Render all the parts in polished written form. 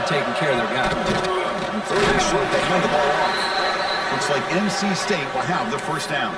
they're taking care of their guy. And third and short, they hand the ball off. Looks like NC State will have the first down.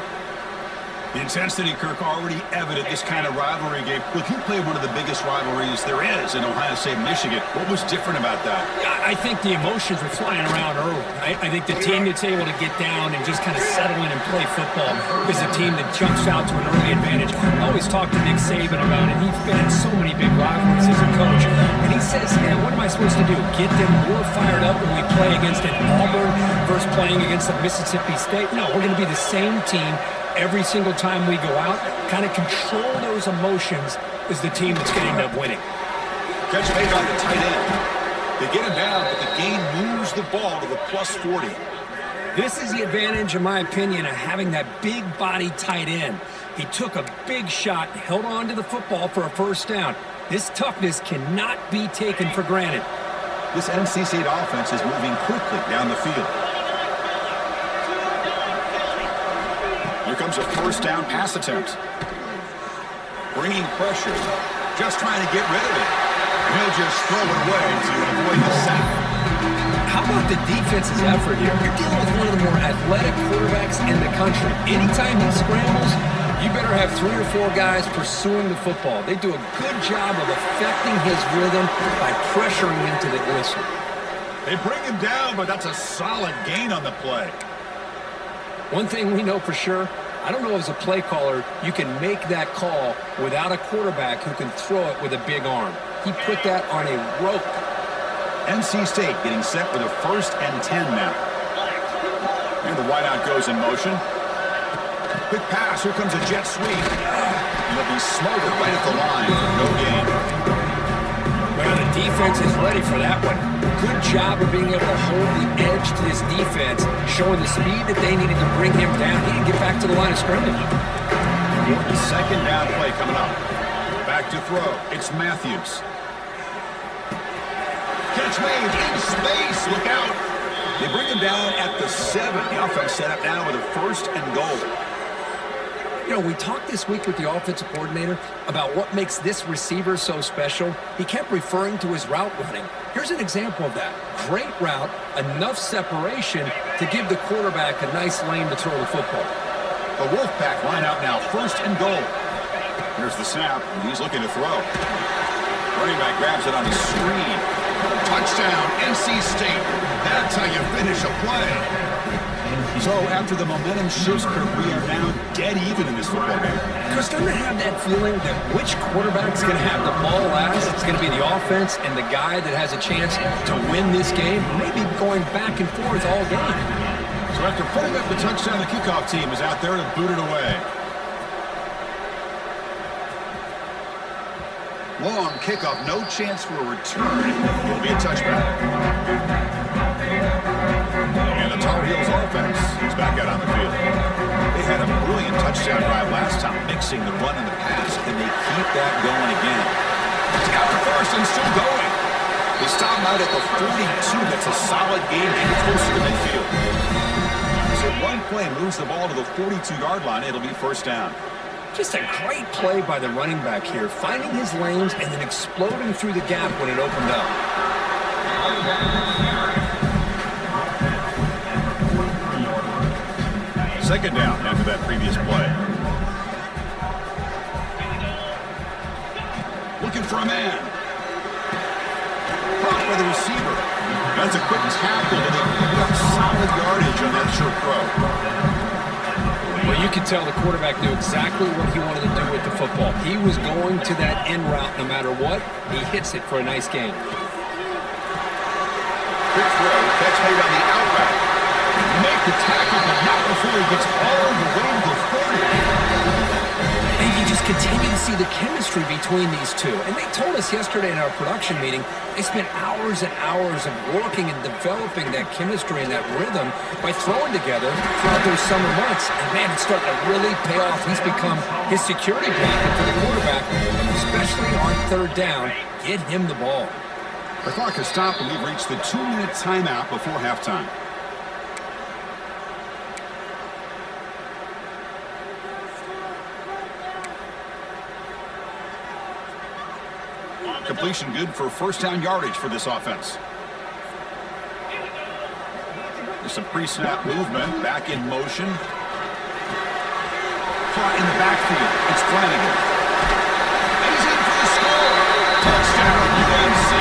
The intensity, Kirk, already evident this kind of rivalry game. Look, you played one of the biggest rivalries there is in Ohio State, Michigan. What was different about that? I think the emotions were flying around early. I think the team that's able to get down and just kind of settle in and play football is the team that jumps out to an early advantage. I always talk to Nick Saban about it. He's been in so many big rivalries as a coach. And he says, man, what am I supposed to do? Get them more fired up when we play against an Auburn versus playing against a Mississippi State? No, we're going to be the same team every single time we go out. Kind of control those emotions is the team that's going to end up winning. Catch made by the tight end. They get him down, but the gain moves the ball to the plus 40. This is the advantage, in my opinion, of having that big body tight end. He took a big shot, held on to the football for a first down. This toughness cannot be taken for granted. This NC State offense is moving quickly down the field. Here comes a first down pass attempt. Bringing pressure. Just trying to get rid of it. He'll just throw it away to avoid the sack. How about the defense's effort here? You're dealing with one of the more athletic quarterbacks in the country. Anytime he scrambles, you better have 3 or 4 guys pursuing the football. They do a good job of affecting his rhythm by pressuring him to the whistle. They bring him down, but that's a solid gain on the play. One thing we know for sure, I don't know as a play caller, you can make that call without a quarterback who can throw it with a big arm. He put that on a rope. NC State getting set with a 1st and 10 now. And the wideout goes in motion. Quick pass. Here comes a jet sweep. And they'll be smothered right at the line for no gain. Well, the defense is ready for that one. Good job of being able to hold the edge to this defense, showing the speed that they needed to bring him down. He didn't get back to the line of scrimmage. The second down play coming up. Back to throw. It's Matthews. Catch made in space. Look out. They bring him down at the 7. The offense set up now with a 1st and goal. You know, we talked this week with the offensive coordinator about what makes this receiver so special. He kept referring to his route running. Here's an example of that. Great route, enough separation to give the quarterback a nice lane to throw the football. The Wolfpack line out now, 1st and goal. Here's the snap, and he's looking to throw. Running back grabs it on his screen. Touchdown, NC State. That's how you finish a play. So after the momentum shifts, Kirk, we are now dead even in this football game. Chris, don't I have that feeling that which quarterback's going to have the ball last? It's going to be the offense and the guy that has a chance to win this game, maybe going back and forth all game. So after putting up the touchdown, the kickoff team is out there to boot it away. Long kickoff, no chance for a return. It'll be a touchback. And the Tar Heels offense is back out on the field. They had a brilliant touchdown drive last time, mixing the run and the pass, and they keep that going again. It's out to first and still going. They stop him out at the 42. That's a solid gain and closer to midfield. So one play moves the ball to the 42-yard line. It'll be 1st down. Just a great play by the running back here, finding his lanes and then exploding through the gap when it opened up. Second down after that previous play. Looking for a man. Caught by the receiver. That's a quick tackle, but they pick up solid yardage on that short throw. Well, you could tell the quarterback knew exactly what he wanted to do with the football. He was going to that end route no matter what. He hits it for a nice gain. Quick throw, catch made on the out route. Make the tackle, but not before he gets all the way to the 40. And you just continue to see the chemistry between these two. And they told us yesterday in our production meeting, they spent hours and hours of working and developing that chemistry and that rhythm by throwing together throughout those summer months. And man, it's starting to really pay off. He's become his security blanket for the quarterback, especially on 3rd down. Get him the ball. The clock has stopped and we've reached the 2-minute timeout before halftime. Completion good for 1st down yardage for this offense. Some pre-snap movement, back in motion. Caught in the backfield. It's Flanagan. He's in for the score. Touchdown, UNC.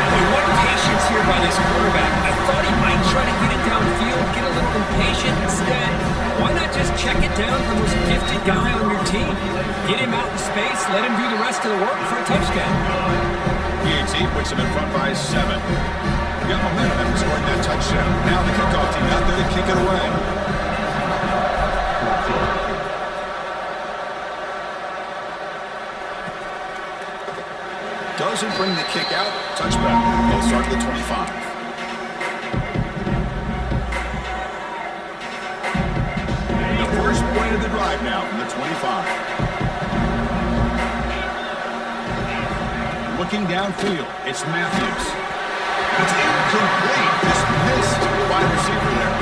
Boy, what patience here by this quarterback. I thought he might try to get it downfield, get a little impatient. Instead, why not just check it down for the most gifted guy on your team? Get him out in space, let him do the rest of the work for a touchdown. PAT puts him in front by 7. Got momentum after scoring that touchdown. Now the kickoff team out there to kick it away. Doesn't bring the kick out. Touchback. They'll start at the 25. The first play of the drive now from the 25. Looking downfield, it's Matthews. It's incomplete. Just missed the wide receiver there.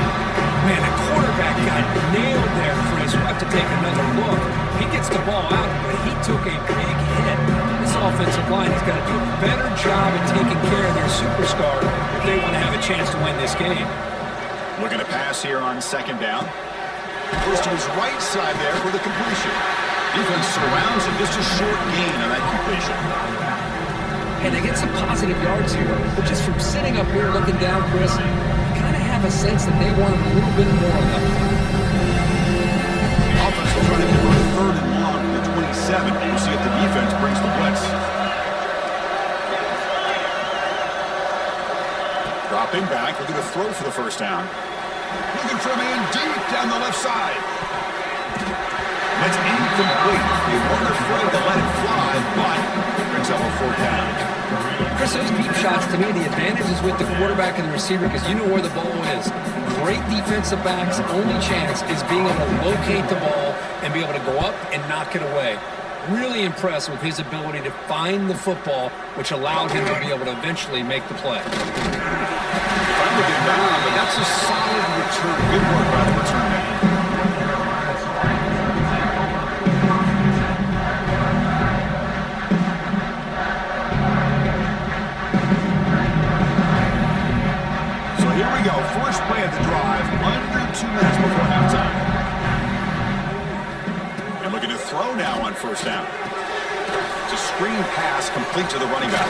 Man, the quarterback got nailed there for his rep to take another look. He gets the ball out, but he took a big hit. This offensive line has got to do a better job of taking care of their superstar if they want to have a chance to win this game. Looking to pass here on second down. Goes to his right side there for the completion. Defense surrounds him. Just a short gain on that completion. And they get some positive yards here, but just from sitting up here looking down, Chris, you kind of have a sense that they want a little bit more on that. The offense will try to convert a 3rd and long to the 27. We'll see if the defense brings the blitz. Dropping back, looking to throw for the first down. Looking for a man deep down the left side. That's incomplete. They weren't afraid to let it fly, but it brings up a 4th down. Chris, those deep shots, to me, the advantage is with the quarterback and the receiver because you know where the ball is. Great defensive backs' only chance is being able to locate the ball and be able to go up and knock it away. Really impressed with his ability to find the football, which allowed him to be able to eventually make the play. Finally get down, but that's a solid return. Good work by the return man. First play of the drive, under 2 minutes before halftime. And looking to throw now on first down. It's a screen pass complete to the running back.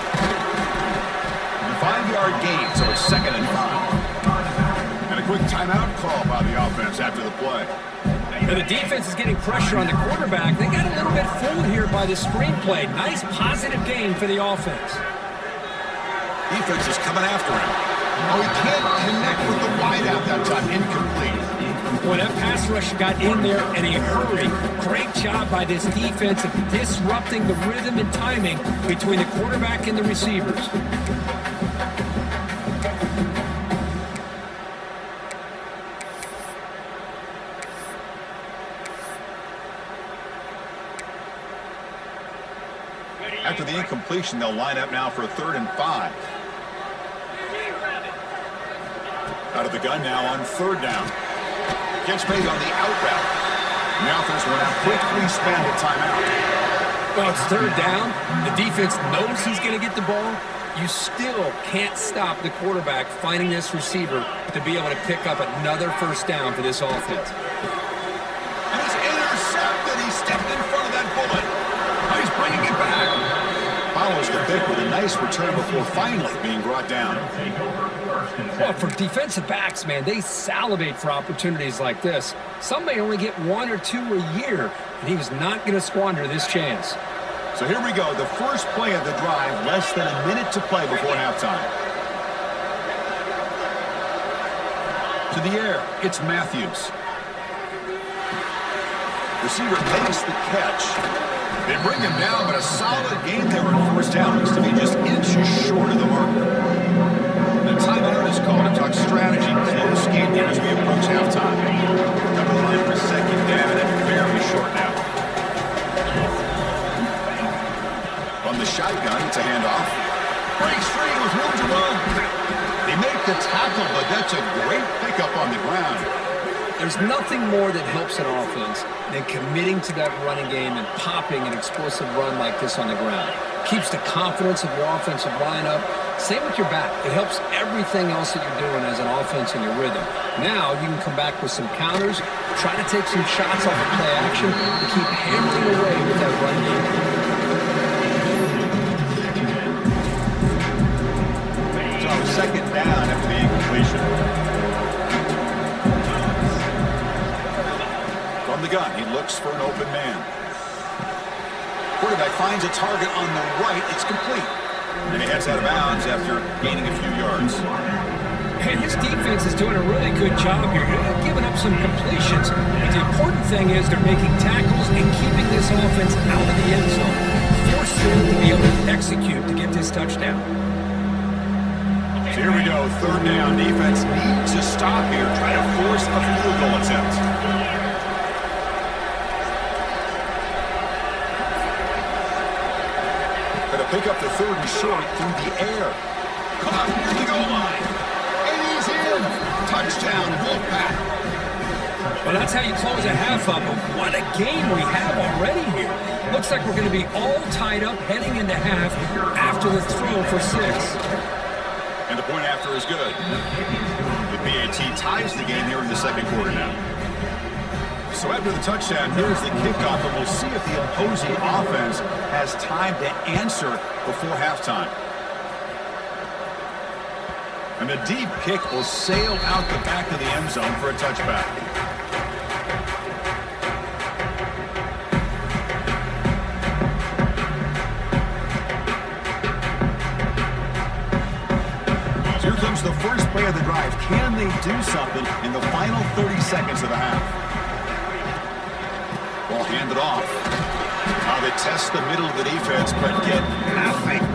And a 5-yard gain, so it's 2nd and 5. And a quick timeout call by the offense after the play. Now the defense is getting pressure on the quarterback. They got a little bit fooled here by the screen play. Nice positive gain for the offense. Defense is coming after him. Oh, he can't connect with the wideout that time. Incomplete. Boy, that pass rush got in there in a hurry. Great job by this defense of disrupting the rhythm and timing between the quarterback and the receivers. After the incompletion, they'll line up now for a 3rd and 5. Out of the gun now on 3rd down. Gets made on the out route. And the offense will now quickly spend a timeout. Well, it's 3rd down. The defense knows he's going to get the ball. You still can't stop the quarterback finding this receiver to be able to pick up another first down for this offense. And he's intercepted. He stepped in front of that bullet. Now he's bringing it back. Follows the pick with a nice return before finally being brought down. Well, for defensive backs, man, they salivate for opportunities like this. Some may only get 1 or 2 a year, and he was not going to squander this chance. So here we go, the first play of the drive, less than a minute to play before halftime. To the air, it's Matthews. Receiver makes the catch. They bring him down, but a solid game there on first down. Looks to be just inches short of the marker. The timeout is called to talk strategy. Close game here as we approach halftime. Come to the line for 2nd down and very short now. From the shotgun, it's a handoff. Breaks free with room to run. They make the tackle, but that's a great pickup on the ground. There's nothing more that helps an offense than committing to that running game and popping an explosive run like this on the ground. Keeps the confidence of your offensive lineup, Same with your back. It helps everything else that you're doing as an offense in your rhythm. Now you can come back with some counters, try to take some shots off of play action, and keep hammering away with that run game. So second down after the incompletion. From the gun, he looks for an open man. Quarterback finds a target on the right. It's complete. And he heads out of bounds after gaining a few yards. And his defense is doing a really good job here. They're giving up some completions, but the important thing is they're making tackles and keeping this offense out of the end zone. Force them to be able to execute to get this touchdown. So here we go, third down. Defense needs to stop here. Try to force a field goal attempt. Pick up the third and short through the air. Caught near the goal line. And he's in. Touchdown, Wolfpack. Well, that's how you close a half of them. What a game we have already here. Looks like we're going to be all tied up heading into half after the throw for 6. And the point after is good. The PAT ties the game here in the second quarter now. So after the touchdown, here's the kickoff, and we'll see if the opposing offense has time to answer before halftime. And the deep kick will sail out the back of the end zone for a touchback. So here comes the first play of the drive. Can they do something in the final 30 seconds of the half? Ball handed off. Now they test the middle of the defense, but get nothing.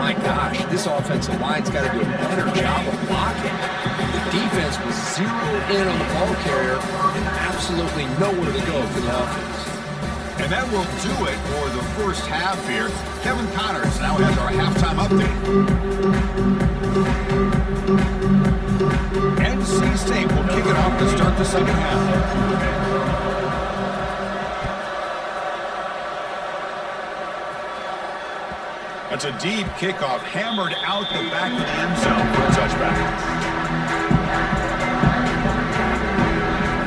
My gosh, this offensive line's got to do a better job of blocking. The defense was zeroed in on the ball carrier and absolutely nowhere to go for the offense. And that will do it for the first half here. Kevin Connors now has our halftime update. NC State will kick it off to start the second half. That's a deep kickoff, hammered out the back of the end zone for a touchback.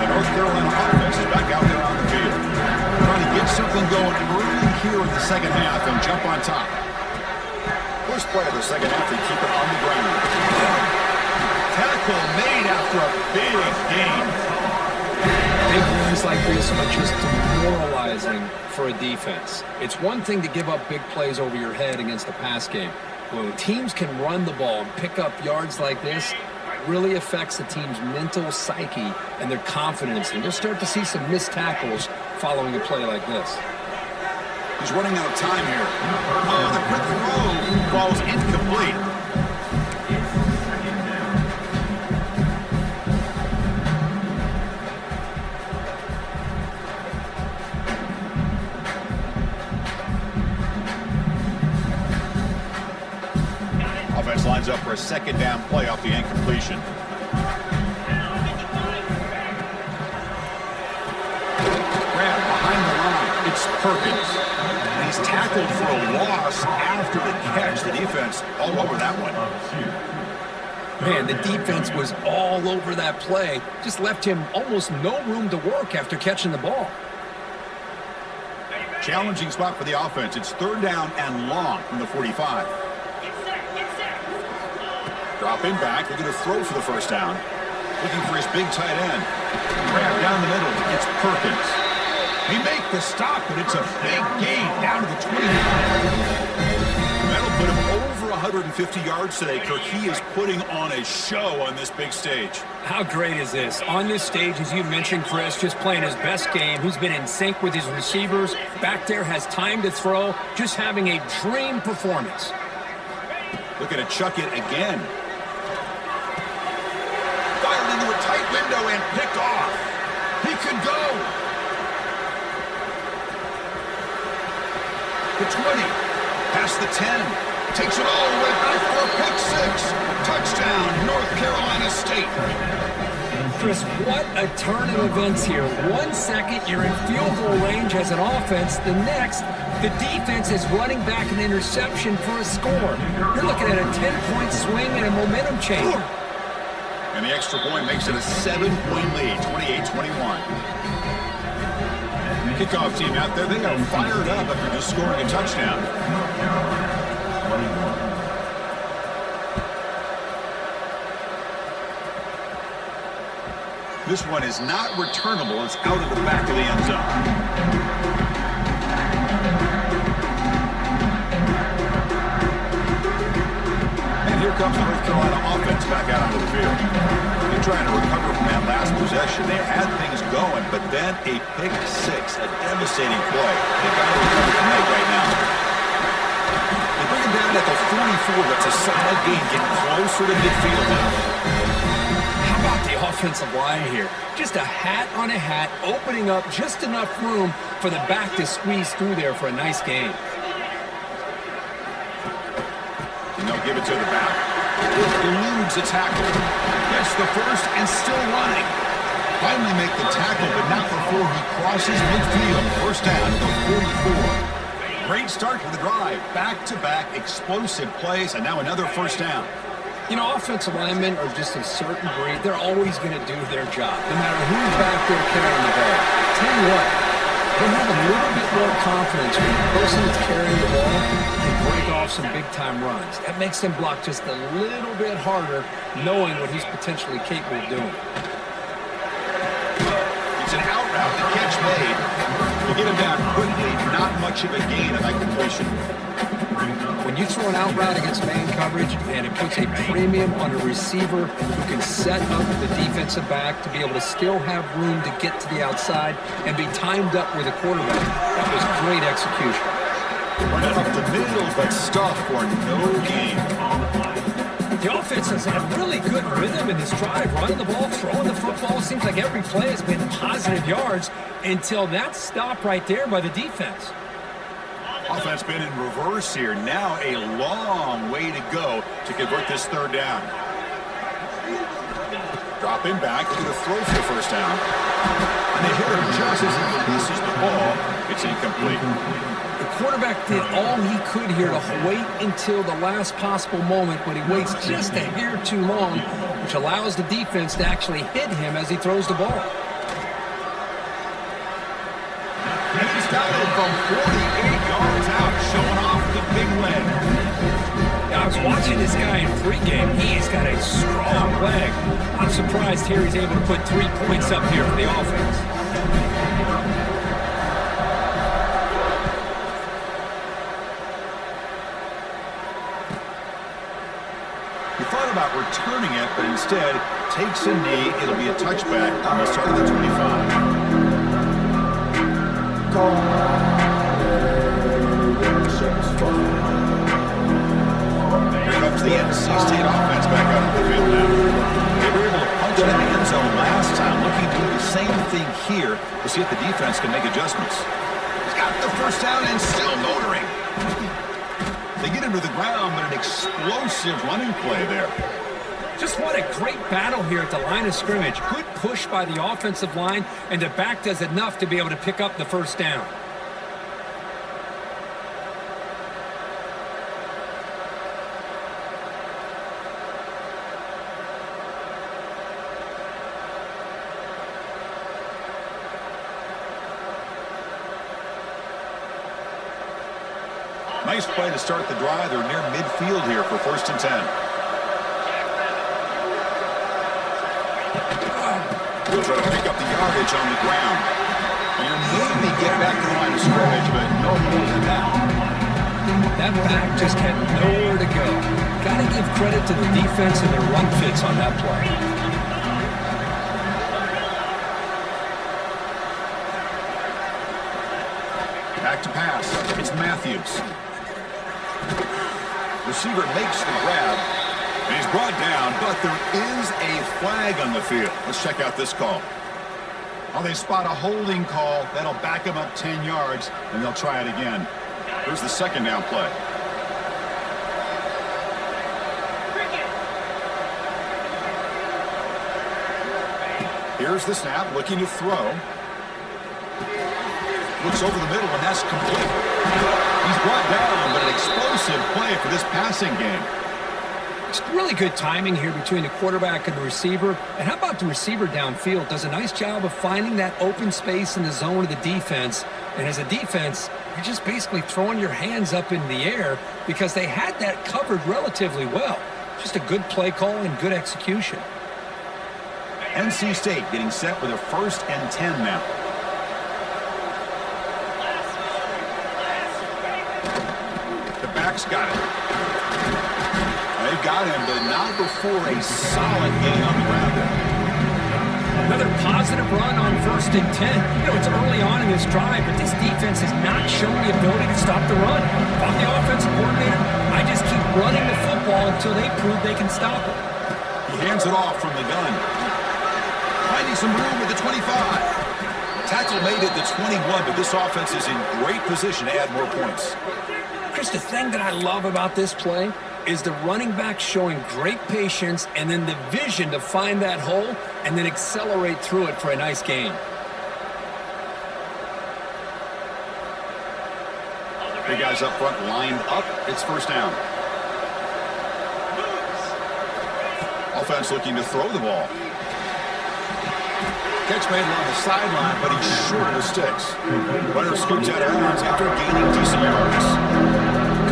The North Carolina offense is back out there on the field. Trying to get something going early here in the second half and jump on top. First play of the second half, they keep it on the ground. Tackle made after a big gain. Big runs like this are just demoralizing for a defense. It's one thing to give up big plays over your head against the pass game. When teams can run the ball and pick up yards like this, it really affects the team's mental psyche and their confidence. And you'll start to see some missed tackles following a play like this. He's running out of time here. Oh, the quick throw falls incomplete. Offense lines up for a second down play off the incompletion. Grab behind the line. It's Perkins. And he's tackled for a loss after the catch. The defense all over that one. Man, the defense was all over that play. Just left him almost no room to work after catching the ball. Challenging spot for the offense. It's third down and long from the 45. Dropping back, looking to throw for the first down. Looking for his big tight end. Grab down the middle. It's Perkins. He make the stop, but it's a big gain down to the 29. That'll put him over 150 yards today. Kirk, he is putting on a show on this big stage. How great is this? On this stage, as you mentioned, Chris, just playing his best game. He's been in sync with his receivers. Back there, has time to throw. Just having a dream performance. Looking to chuck it again. Fired into a tight window and picked off. He could go. The 20. Past the 10. Takes it all the way back for a pick six. Touchdown, North Carolina State. Chris, what a turn of events here. 1 second, you're in field goal range as an offense. The next, the defense is running back an interception for a score. You're looking at a 10-point swing and a momentum change. And the extra point makes it a 7-point lead, 28-21. Kickoff team out there, they are fired up after just scoring a touchdown. This one is not returnable. It's out of the back of the end zone. And here comes the North Carolina offense back out onto the field. They're trying to recover from that last possession. They had things going, but then a pick six, a devastating play. They've got to recover from that right now. They bring him down at the 44. That's a solid gain, getting closer to midfield now. The offensive line here, just a hat on a hat, opening up just enough room for the back to squeeze through there for a nice gain. And they'll give it to the back. Eludes a tackle. Gets the first and still running. Finally make the tackle, but not before he crosses midfield. First down at the 44. Great start to the drive. Back-to-back explosive plays, and now another first down. You know, offensive linemen are just a certain breed. They're always going to do their job, no matter who's back there carrying the ball. Tell you what, they have a little bit more confidence when the person that's carrying the ball can break off some big-time runs. That makes them block just a little bit harder, knowing what he's potentially capable of doing. It's an out route, the catch made. You get him down quickly, not much of a gain on that completion. When you throw an out route against man coverage and it puts a premium on a receiver who can set up the defensive back to be able to still have room to get to the outside and be timed up with a quarterback, that was great execution. Running up the middle, but stuff for no gain. The offense has had really good rhythm in this drive, running the ball, throwing the football. Seems like every play has been positive yards until that stop right there by the defense. Offense been in reverse here. Now a long way to go to convert this third down. Dropping back to the throw for the first down. And they hit him just as he releases the ball. It's incomplete. The quarterback did all he could here to wait until the last possible moment, but he waits just a hair too long, which allows the defense to actually hit him as he throws the ball. And he's got it from 48 yards out, showing off the big leg. I was watching this guy in pregame. He's got a strong leg. I'm surprised here he's able to put 3 points up here for the offense. He thought about returning it, but instead takes a knee. It'll be a touchback on the start of the 25. Here comes the NC State offense back out on the field now. They were able to punch it in the end zone last time, looking to do the same thing here to see if the defense can make adjustments. He's got the first down and still motoring. They get him to the ground, but an explosive running play there. Just what a great battle here at the line of scrimmage. Good push by the offensive line, and the back does enough to be able to pick up the first down. Nice play to start the drive. They're near midfield here for 1st and 10. He'll try to pick up the yardage on the ground. And maybe get back to the line of scrimmage, but no more than that. That back just had nowhere to go. Got to give credit to the defense and their run fits on that play. Back to pass. It's Matthews. Receiver makes the grab. And he's brought down, but there is a flag on the field. Let's check out this call. Oh, they spot a holding call. That'll back him up 10 yards, and they'll try it again. Here's the second down play. Here's the snap, looking to throw. Looks over the middle, and that's complete. He's brought down, but an explosive play for this passing game. It's really good timing here between the quarterback and the receiver. And how about the receiver downfield? Does a nice job of finding that open space in the zone of the defense. And as a defense, you're just basically throwing your hands up in the air because they had that covered relatively well. Just a good play call and good execution. NC State getting set with a 1st and 10 now. The back's got it. They've got him, but not before a solid gain on the ground there. Another positive run on 1st and 10. You know, it's early on in this drive, but this defense has not shown the ability to stop the run. If I'm the offensive coordinator, I just keep running the football until they prove they can stop it. He hands it off from the gun. Finding some room at the 25. Tackle made it the 21, but this offense is in great position to add more points. Chris, the thing that I love about this play is the running back showing great patience and then the vision to find that hole and then accelerate through it for a nice gain. Big guys up front lined up. It's 1st down. Offense looking to throw the ball. Catch made along the sideline, but he's short of the sticks. Runner scoots out of bounds after gaining decent yards.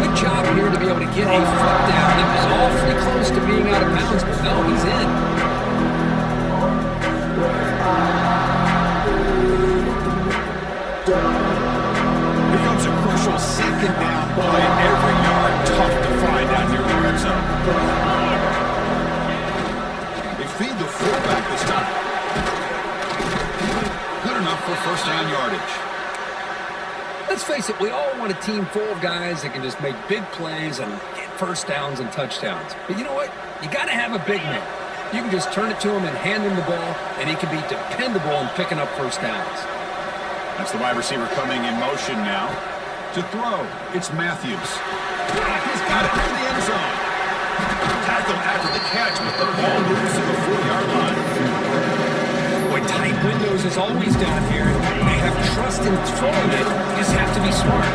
Good job here to be able to get a foot down. It was awfully close to being out of bounds, but no, he's in. Here comes a crucial 2nd down play. Every yard tough to find out here in the red zone. They feed the fullback this time. Good enough for 1st down yardage. Let's face it, we all want a team full of guys that can just make big plays and get 1st downs and touchdowns. But you know what? You got to have a big man. You can just turn it to him and hand him the ball, and he can be dependable in picking up 1st downs. That's the wide receiver coming in motion now. To throw, it's Matthews. He's got it in the end zone. Tackle after the catch, but the ball moves to the 4-yard line. Boy, tight windows is always down here. They have trust in throwing it. You just have to be smart.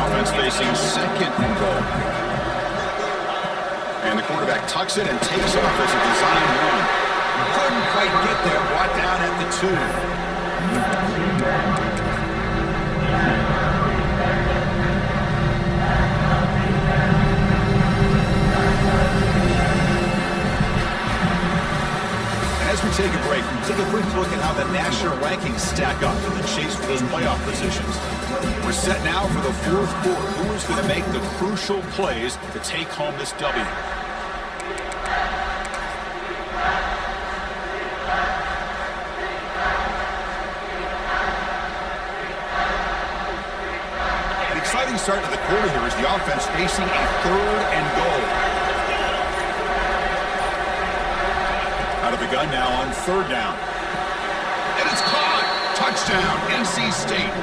Offense facing 2nd and goal. And the quarterback tucks it and takes off as a design run. Couldn't quite get there. Brought down at the 2. As we take a break, take a quick look at how the national rankings stack up in the chase for those playoff positions. We're set now for the 4th quarter. Who is going to make the crucial plays to take home this W? An exciting start to the quarter here as the offense facing a 3rd and goal. Out of the gun now on 3rd down. And it's caught. Touchdown, NC State.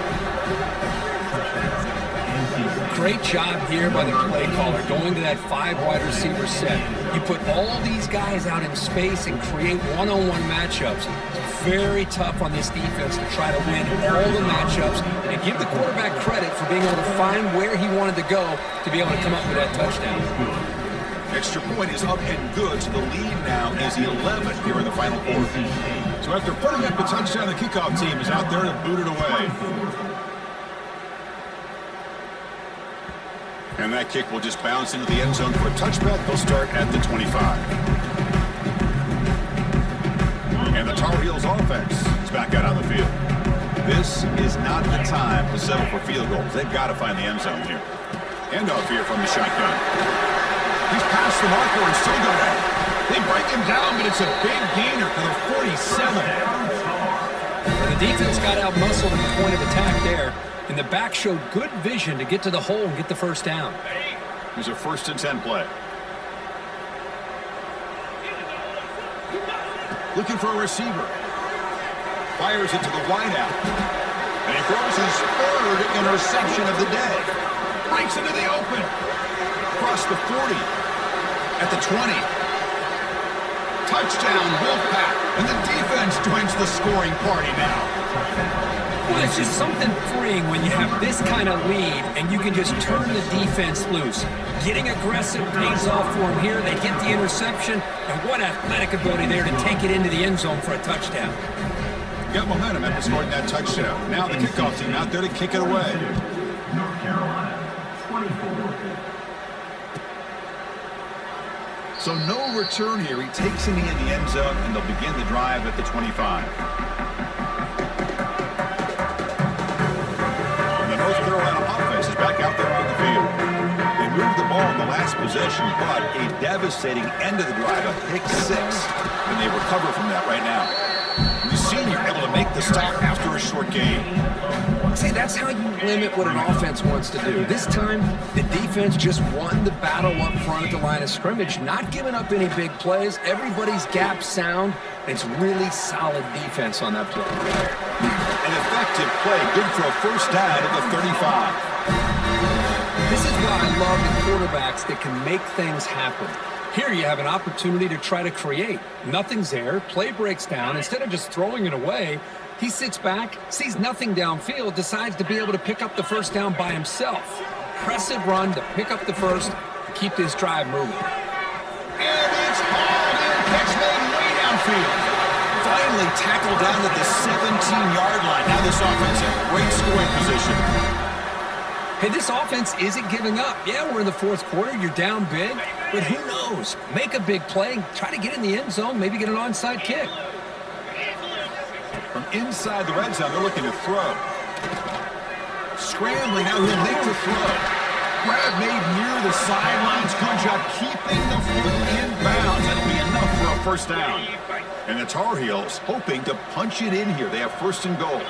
Great job here by the play caller going to that 5 wide receiver set. You put all these guys out in space and create one-on-one matchups. It's very tough on this defense to try to win all the matchups and give the quarterback credit for being able to find where he wanted to go to be able to come up with that touchdown. Extra point is up and good, so the lead now is 11 here in the final quarter. So after putting up the touchdown, the kickoff team is out there to boot it away. And that kick will just bounce into the end zone for a touchback. They'll start at the 25. And the Tar Heels offense is back out on the field. This is not the time to settle for field goals. They've got to find the end zone here. Handoff here from the shotgun. He's past the marker and still going. They break him down, but it's a big gainer for the 47. The defense got out-muscled at the point of attack there, and the back showed good vision to get to the hole and get the 1st down. Here's a 1st and 10 play. Looking for a receiver. Fires it to the wideout. And he throws his 3rd interception of the day. Breaks into the open. Across the 40. At the 20. Touchdown, Wolfpack. And the defense joins the scoring party now. Well, it's just something freeing when you have this kind of lead and you can just turn the defense loose. Getting aggressive pays off for them here. They get the interception, and what athletic ability there to take it into the end zone for a touchdown. Got momentum after scoring that touchdown. Now the kickoff team out there to kick it away. North Carolina, 24. So no return here. He takes it in the end zone, and they'll begin the drive at the 25. The North Carolina offense is back out there on the field. They moved the ball in the last possession, but a devastating end of the drive, a pick six, and they recover from that right now. The senior able to make the stop after a short gain. See, that's how you limit what an offense wants to do. This time, the defense just won the battle up front at the line of scrimmage, not giving up any big plays. Everybody's gap sound. It's really solid defense on that play. An effective play, good for a first down at the 35. This is why I love the quarterbacks that can make things happen. Here you have an opportunity to try to create. Nothing's there. Play breaks down. Instead of just throwing it away, he sits back, sees nothing downfield, decides to be able to pick up the first down by himself. Impressive run to pick up the first, keep this drive moving. And it's hauled in, catch made way downfield. Finally tackled down at the 17-yard line. Now this offense in great scoring position. Hey, this offense isn't giving up. Yeah, we're in the fourth quarter. You're down big. But who knows? Make a big play. Try to get in the end zone. Maybe get an onside kick. From inside the red zone, they're looking to throw. Scrambling, now he'll make the throw. Grab made near the sidelines. Good job keeping the foot in bounds. That'll be enough for a first down. And the Tar Heels hoping to punch it in here. They have first and goal.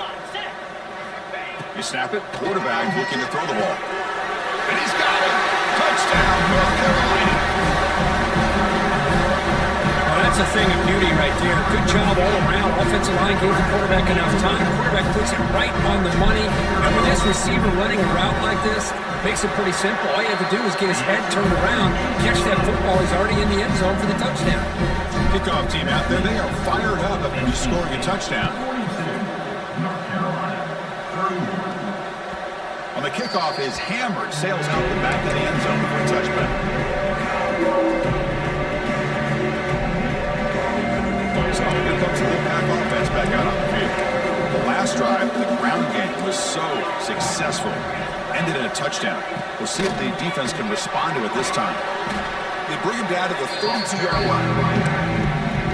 You snap it, quarterback looking to throw the ball. And he's got it! Touchdown, North Carolina! Well, that's a thing of beauty right there. Good job all around. Offensive line gave the quarterback enough time. Quarterback puts it right on the money. And with this receiver running a route like this, makes it pretty simple. All you have to do is get his head turned around, catch that football. He's already in the end zone for the touchdown. Kickoff team out there, they are fired up after scoring a touchdown. On the kickoff is hammered, sails out the back of the end zone for a touchback. So here comes the Wolfpack offense back out on the field. The last drive, the ground game was so successful. Ended in a touchdown. We'll see if the defense can respond to it this time. They bring him down to the 32-yard line.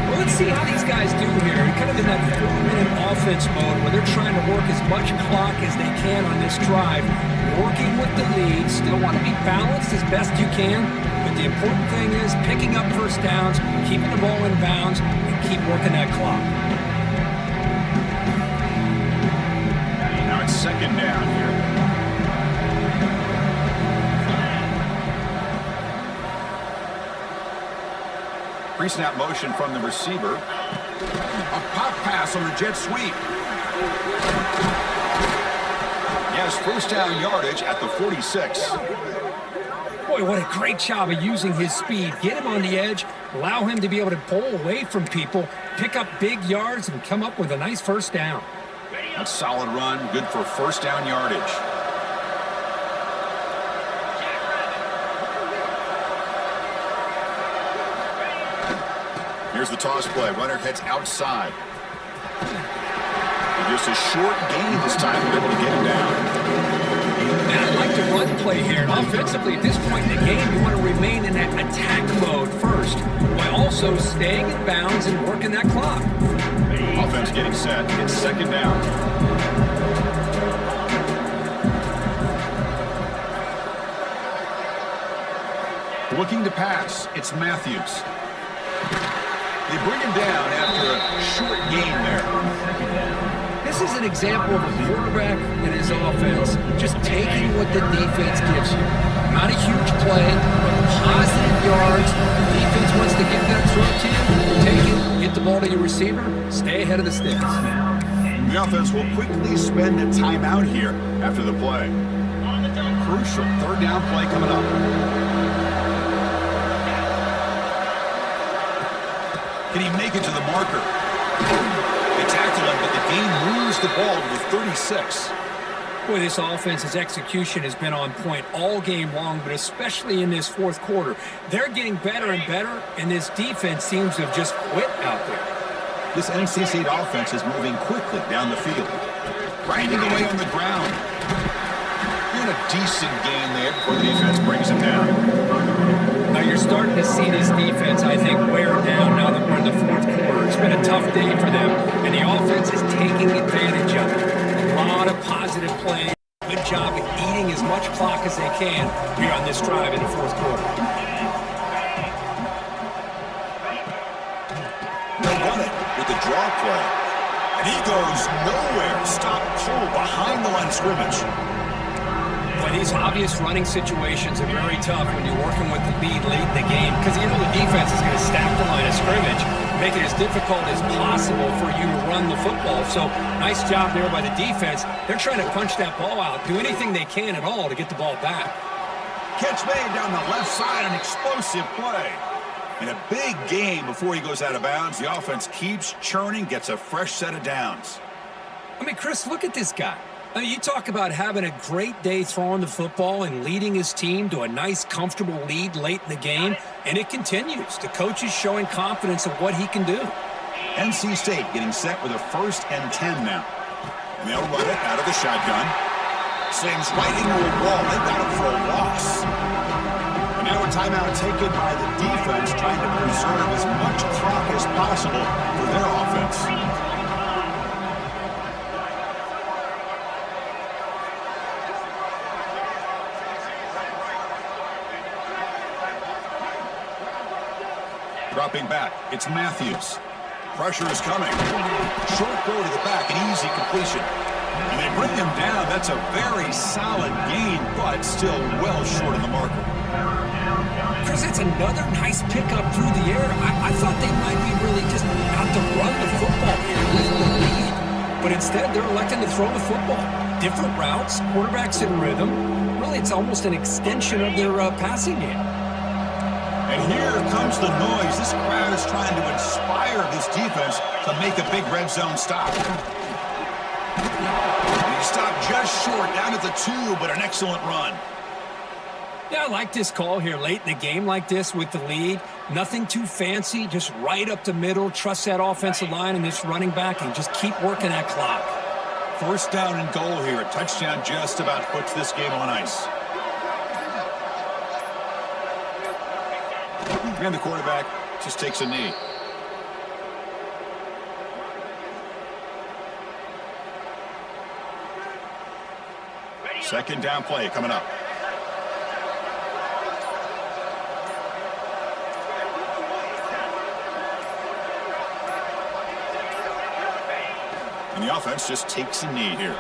Well, let's see how these guys do here. Kind of in that 4-minute offense mode where they're trying to work as much clock as they can on this drive. Working with the lead. Still want to be balanced as best you can. But the important thing is picking up first downs, keeping the ball in bounds, and keep working that clock. Now it's second down here. Pre-snap motion from the receiver. A pop pass on the jet sweep. Yes, first down yardage at the 46. Boy, what a great job of using his speed. Get him on the edge, allow him to be able to pull away from people, pick up big yards, and come up with a nice first down. A solid run, good for first down yardage. Here's the toss play. Runner heads outside. And just a short gain this time. They're able to get him down. And I like the run play here. And offensively, at this point in the game, you want to remain in that attack mode first, while also staying in bounds and working that clock. Offense getting set. It's second down. Looking to pass. It's Matthews. They bring him down after a short gain there. This is an example of a quarterback and his offense just taking what the defense gives you. Not a huge play, but positive yards. The defense wants to get that throw to you. Take it, get the ball to your receiver, stay ahead of the sticks. The offense will quickly spend a timeout here after the play. Crucial third down play coming up. Can he make it to the marker? They tackle him, but the game moves the ball to the 36. Boy, this offense's execution has been on point all game long, but especially in this fourth quarter. They're getting better and better, and this defense seems to have just quit out there. This NC State offense is moving quickly down the field. Grinding away on the ground. Doing a decent game there before the defense brings him down. Now you're starting to see this defense, I think, wear down now that we're in the fourth quarter. It's been a tough day for them, and the offense is taking advantage of it. A lot of positive plays. Good job at eating as much clock as they can here on this drive in the fourth quarter. They'll run it with the draw play. And he goes nowhere. Stop cold behind the line of scrimmage. But these obvious running situations are very tough when you're working with the lead late in the game because you know the defense is going to stack the line of scrimmage, make it as difficult as possible for you to run the football. So nice job there by the defense. They're trying to punch that ball out, do anything they can at all to get the ball back. Catch made down the left side, an explosive play. In a big game before he goes out of bounds, the offense keeps churning, gets a fresh set of downs. I mean, Chris, look at this guy. I mean, you talk about having a great day throwing the football and leading his team to a nice, comfortable lead late in the game, and it continues. The coach is showing confidence of what he can do. NC State getting set with a 1st and 10 now. And they'll run it out of the shotgun. Slams right into a wall. They got him for a loss. And now a timeout taken by the defense, trying to preserve as much clock as possible for their offense. Dropping back, it's Matthews. Pressure is coming. Short throw to the back, an easy completion. And they bring him down. That's a very solid gain, but still well short of the marker. Chris, it's another nice pickup through the air. I thought they might be really just out to run the football here with the lead. But instead, they're electing to throw the football. Different routes, quarterbacks in rhythm. Really, it's almost an extension of their passing game. And here comes the noise. This crowd is trying to inspire this defense to make a big red zone stop. And he stopped just short, down at the 2, but an excellent run. Yeah, I like this call here late in the game like this with the lead. Nothing too fancy, just right up the middle. Trust that offensive line and this running back and just keep working that clock. 1st down and goal here. A touchdown just about puts this game on ice. And the quarterback just takes a knee. Second down play coming up. And the offense just takes a knee here.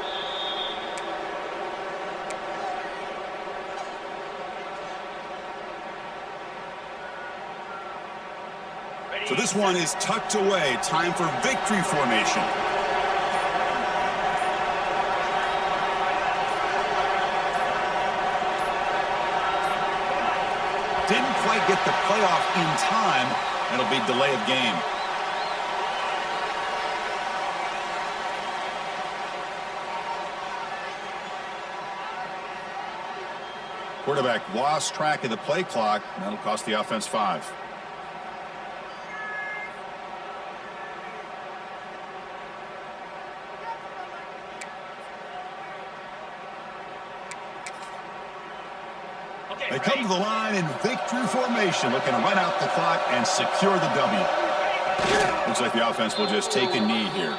So this one is tucked away. Time for victory formation. Didn't quite get the playoff in time. It'll be delay of game. Quarterback lost track of the play clock. That'll cost the offense 5. They come to the line in victory formation, looking to run out the clock and secure the W. Looks like the offense will just take a knee here.